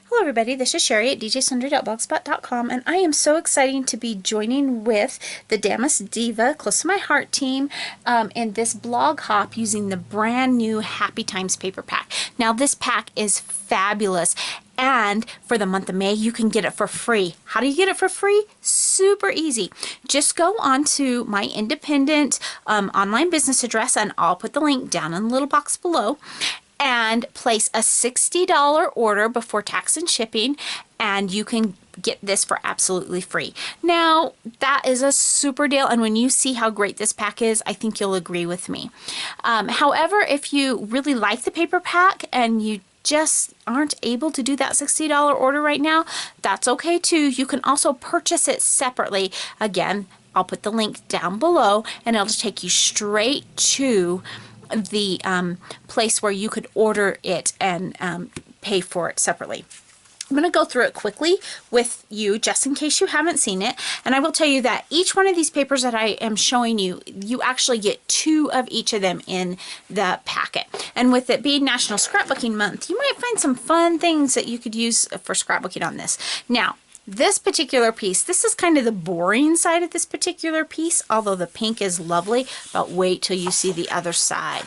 Hello everybody, this is Cheri at djsundry.blogspot.com, and I am so excited to be joining with the Damas Diva Close to My Heart team in this blog hop using the brand new Happy Times paper pack. Now this pack is fabulous, and for the month of May you can get it for free. How do you get it for free? Super easy. Just go on to my independent online business address, and I'll put the link down in the little box below, and place a $60 order before tax and shipping, and you can get this for absolutely free. Now that is a super deal, and when you see how great this pack is, I think you'll agree with me. However, if you really like the paper pack and you just aren't able to do that $60 order right now, that's okay too. You can also purchase it separately. Again, I'll put the link down below, and it'll just take you straight to the place where you could order it and pay for it separately. I'm going to go through it quickly with you just in case you haven't seen it, and I will tell you that each one of these papers that I am showing you, you actually get 2 of each of them in the packet. And with it being National Scrapbooking Month, you might find some fun things that you could use for scrapbooking on this. Now, this particular piece, this is kind of the boring side of this particular piece, although the pink is lovely, but wait till you see the other side.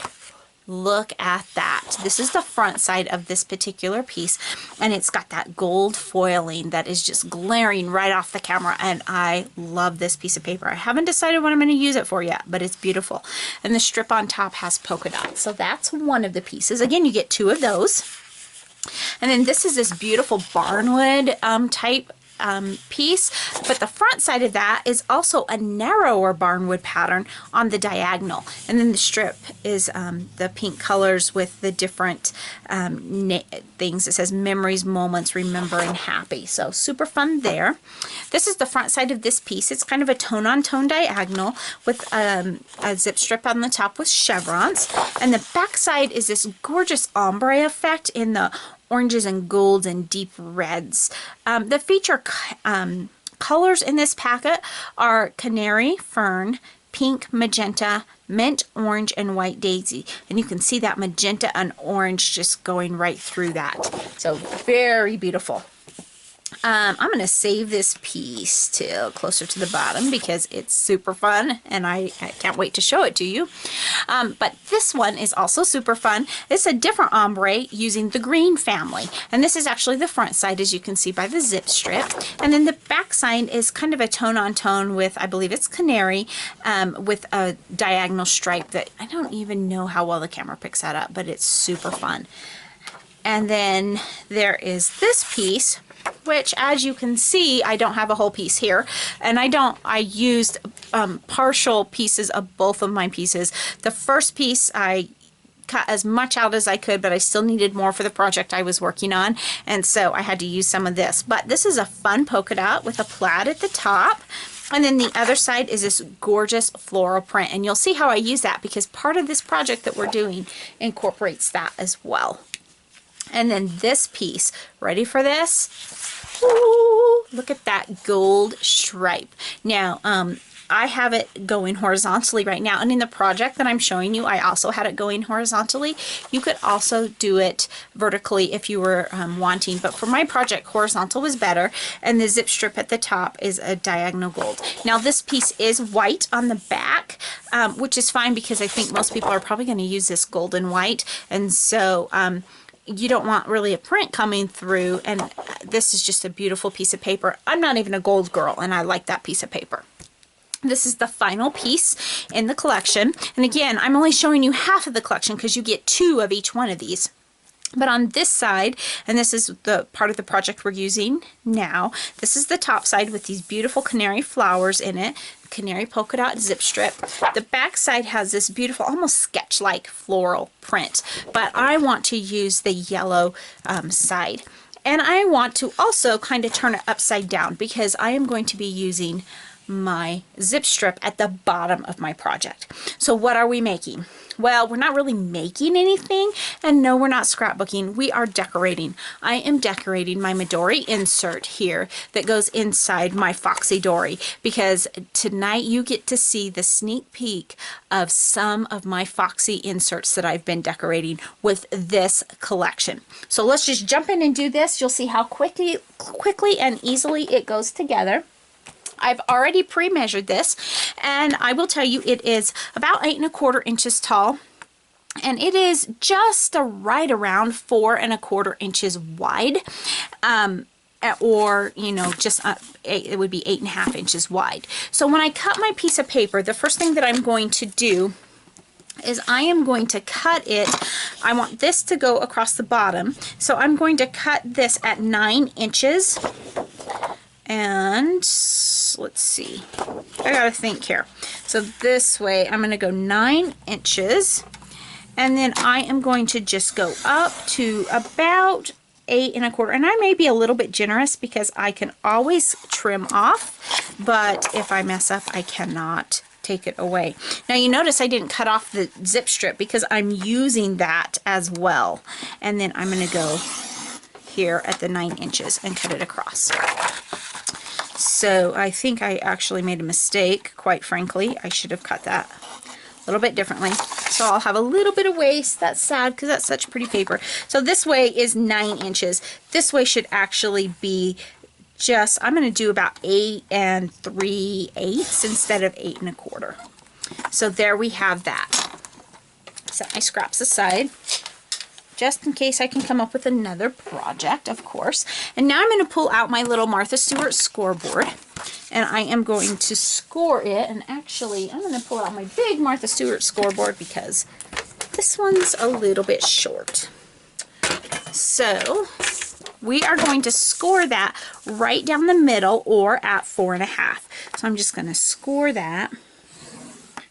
Look at that. This is the front side of this particular piece, and it's got that gold foiling that is just glaring right off the camera, and I love this piece of paper. I haven't decided what I'm going to use it for yet, but it's beautiful. And the strip on top has polka dots, so that's one of the pieces. Again, you get 2 of those. And then this is this beautiful barnwood type piece, but the front side of that is also a narrower barnwood pattern on the diagonal, and then the strip is the pink colors with the different things. It says memories, moments, remembering, happy, so super fun there. This is the front side of this piece. It's kind of a tone-on-tone diagonal with a zip strip on the top with chevrons, and the back side is this gorgeous ombre effect in the oranges and golds and deep reds. The feature colors in this packet are canary, fern, pink, magenta, mint, orange, and white daisy. And you can see that magenta and orange just going right through that. So very beautiful. I'm going to save this piece till closer to the bottom because it's super fun, and I can't wait to show it to you. But this one is also super fun. It's a different ombre using the green family, and this is actually the front side, as you can see by the zip strip, and then the back side is kind of a tone-on-tone with, I believe it's canary, with a diagonal stripe that I don't even know how well the camera picks that up, but it's super fun. And then there is this piece, which, as you can see, I don't have a whole piece here, and I used partial pieces of both of my pieces. The first piece I cut as much out as I could, but I still needed more for the project I was working on, and so I had to use some of this. But this is a fun polka dot with a plaid at the top, and then the other side is this gorgeous floral print, and you'll see how I use that because part of this project that we're doing incorporates that as well. And then this piece, ready for this? Ooh, look at that gold stripe. Now, I have it going horizontally right now, and in the project that I'm showing you, I also had it going horizontally. You could also do it vertically if you were wanting, but for my project, horizontal was better, and the zip strip at the top is a diagonal gold. Now, this piece is white on the back, which is fine because I think most people are probably going to use this gold and white, and so you don't want really a print coming through, and this is just a beautiful piece of paper. I'm not even a gold girl, and I like that piece of paper. This is the final piece in the collection, and again, I'm only showing you half of the collection because you get 2 of each one of these. But on this side, and this is the part of the project we're using now, this is the top side with these beautiful canary flowers in it, canary polka dot zip strip. The back side has this beautiful, almost sketch-like floral print, but I want to use the yellow side. And I want to also kind of turn it upside down because I am going to be using my zip strip at the bottom of my project. So what are we making? Well, we're not really making anything, and no, we're not scrapbooking. We are decorating. I am decorating my Midori insert here that goes inside my Foxy Dory, because tonight you get to see the sneak peek of some of my Foxy inserts that I've been decorating with this collection. So let's just jump in and do this. You'll see how quickly and easily it goes together. I've already pre-measured this, and I will tell you it is about 8 1/4 inches tall, and it is just right around 4 1/4 inches wide, or you know, just it would be 8 1/2 inches wide. So when I cut my piece of paper, the first thing that I'm going to do is I am going to cut it. I want this to go across the bottom, so I'm going to cut this at 9 inches. And let's see, I gotta think here. So this way, I'm gonna go 9 inches, and then I am going to just go up to about 8 1/4. And I may be a little bit generous because I can always trim off, but if I mess up, I cannot take it away. Now you notice I didn't cut off the zip strip because I'm using that as well. And then I'm gonna go here at the 9 inches and cut it across. So I think I actually made a mistake, quite frankly. I should have cut that a little bit differently. So I'll have a little bit of waste. That's sad because that's such pretty paper. So this way is 9 inches. This way should actually be just, I'm going to do about 8 3/8 instead of 8 1/4. So there we have that. Set my scraps aside, just in case I can come up with another project, of course. And now I'm going to pull out my little Martha Stewart scoreboard, and I am going to score it. And actually, I'm going to pull out my big Martha Stewart scoreboard because this one's a little bit short. So we are going to score that right down the middle, or at 4 1/2. So I'm just going to score that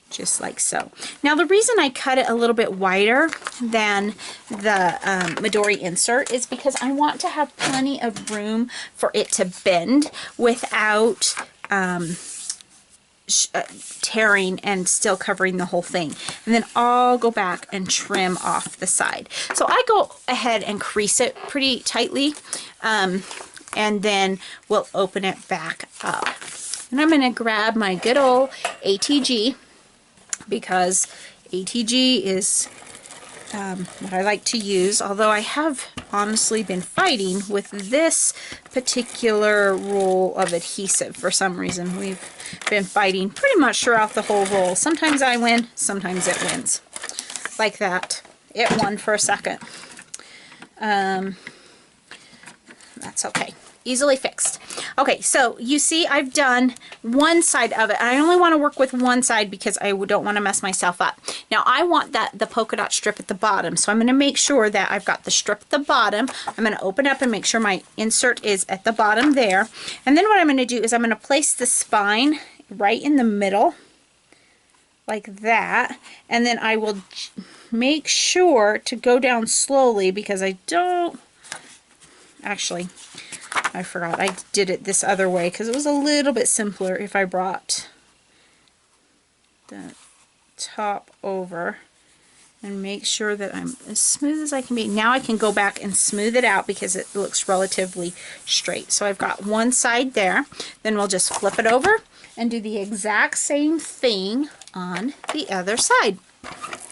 just like so. Now the reason I cut it a little bit wider than the Midori insert is because I want to have plenty of room for it to bend without tearing and still covering the whole thing. And then I'll go back and trim off the side. So I go ahead and crease it pretty tightly, and then we'll open it back up. And I'm going to grab my good old ATG, because ATG is what I like to use, although I have honestly been fighting with this particular roll of adhesive for some reason. We've been fighting pretty much throughout the whole roll. Sometimes I win, sometimes it wins. Like that. It won for a second. That's okay. Easily fixed. Okay, so you see I've done one side of it. I only want to work with one side because I don't want to mess myself up. Now I want the polka dot strip at the bottom, so I'm going to make sure that I've got the strip at the bottom. I'm going to open up and make sure my insert is at the bottom there. And then what I'm going to do is I'm going to place the spine right in the middle, like that. And then I will make sure to go down slowly because I don't... Actually, I forgot. I did it this other way because it was a little bit simpler if I brought the top over and make sure that I'm as smooth as I can be. Now I can go back and smooth it out because it looks relatively straight. So I've got one side there. Then we'll just flip it over and do the exact same thing on the other side.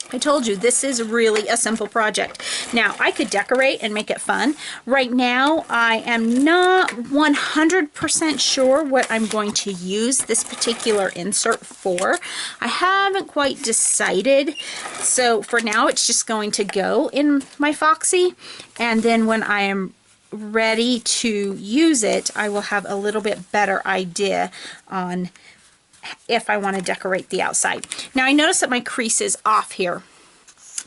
I told you this is really a simple project. Now I could decorate and make it fun. Right now I am not 100% sure what I'm going to use this particular insert for. I haven't quite decided. So for now it's just going to go in my Foxy, and then when I am ready to use it I will have a little bit better idea on if I want to decorate the outside. Now I notice that my crease is off here.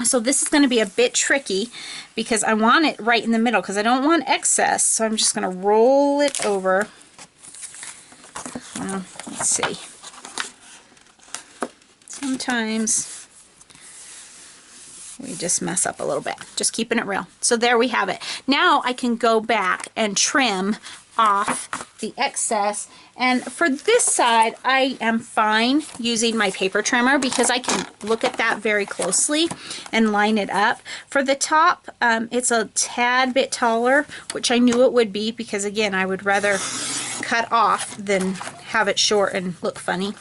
So this is going to be a bit tricky because I want it right in the middle because I don't want excess. So I'm just going to roll it over. Let's see. Sometimes we just mess up a little bit. Just keeping it real. So there we have it. Now I can go back and trim off the excess. And for this side, I am fine using my paper trimmer because I can look at that very closely and line it up. For the top, it's a tad bit taller, which I knew it would be because, again, I would rather cut off than have it short and look funny.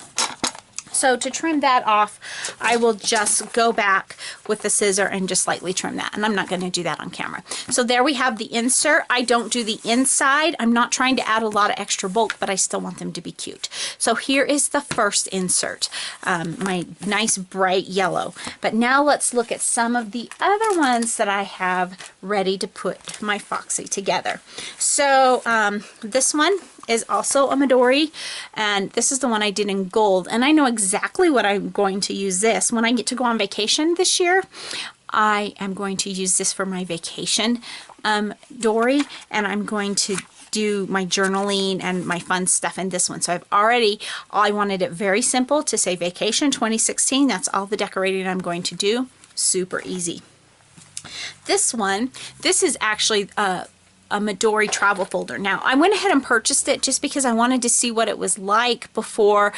So to trim that off, I will just go back with the scissor and just slightly trim that. And I'm not going to do that on camera. So there we have the insert. I don't do the inside. I'm not trying to add a lot of extra bulk, but I still want them to be cute. So here is the first insert, my nice bright yellow. But now let's look at some of the other ones that I have ready to put my Foxy together. So this one is also a Midori, and this is the one I did in gold, and I know exactly what I'm going to use this. When I get to go on vacation this year, I am going to use this for my vacation dory, and I'm going to do my journaling and my fun stuff in this one. So I wanted it very simple to say vacation 2016. That's all the decorating I'm going to do. Super easy. This one, this is actually a Midori travel folder. Now, I went ahead and purchased it just because I wanted to see what it was like before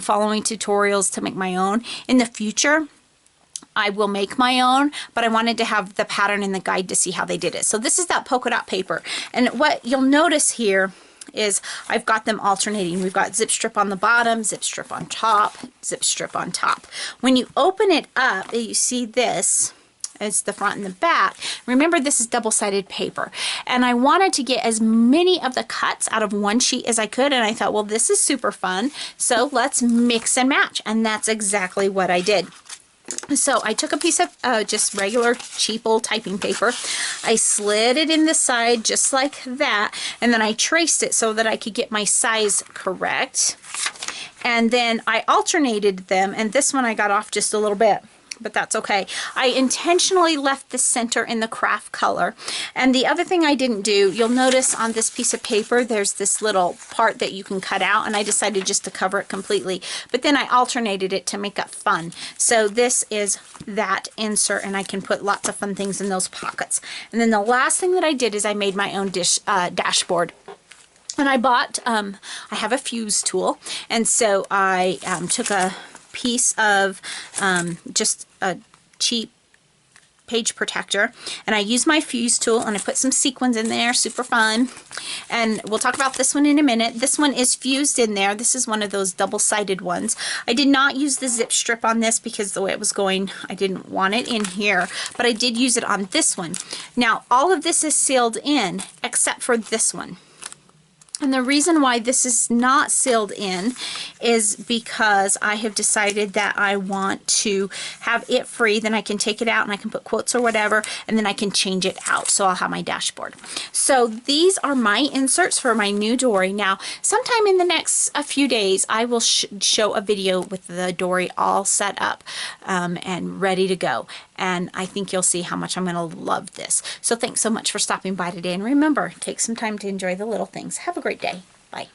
following tutorials to make my own. In the future, I will make my own, but I wanted to have the pattern in the guide to see how they did it. So this is that polka dot paper. And what you'll notice here is I've got them alternating. We've got zip strip on the bottom, zip strip on top, zip strip on top. When you open it up, you see this. It's the front and the back. Remember, this is double-sided paper, and I wanted to get as many of the cuts out of one sheet as I could, and I thought, well, this is super fun, so let's mix and match, and that's exactly what I did. So I took a piece of just regular cheap old typing paper. I slid it in the side just like that, and then I traced it so that I could get my size correct, and then I alternated them, and this one I got off just a little bit, but that's okay. I intentionally left the center in the craft color. And the other thing I didn't do, you'll notice on this piece of paper, there's this little part that you can cut out, and I decided just to cover it completely. But then I alternated it to make it fun. So this is that insert, and I can put lots of fun things in those pockets. And then the last thing that I did is I made my own dashboard. And I bought, I have a fuse tool, and so I took a piece of just a cheap page protector, and I used my fuse tool, and I put some sequins in there, super fun. And we'll talk about this one in a minute. This one is fused in there. This is one of those double-sided ones. I did not use the zip strip on this because the way it was going, I didn't want it in here, but I did use it on this one. Now, all of this is sealed in except for this one. And the reason why this is not sealed in is because I have decided that I want to have it free. Then I can take it out and I can put quotes or whatever, and then I can change it out. So I'll have my dashboard. So these are my inserts for my new dory. Now, sometime in the next few days, I will show a video with the dory all set up and ready to go. And I think you'll see how much I'm going to love this. So thanks so much for stopping by today. And remember, take some time to enjoy the little things. Have a great day. Bye.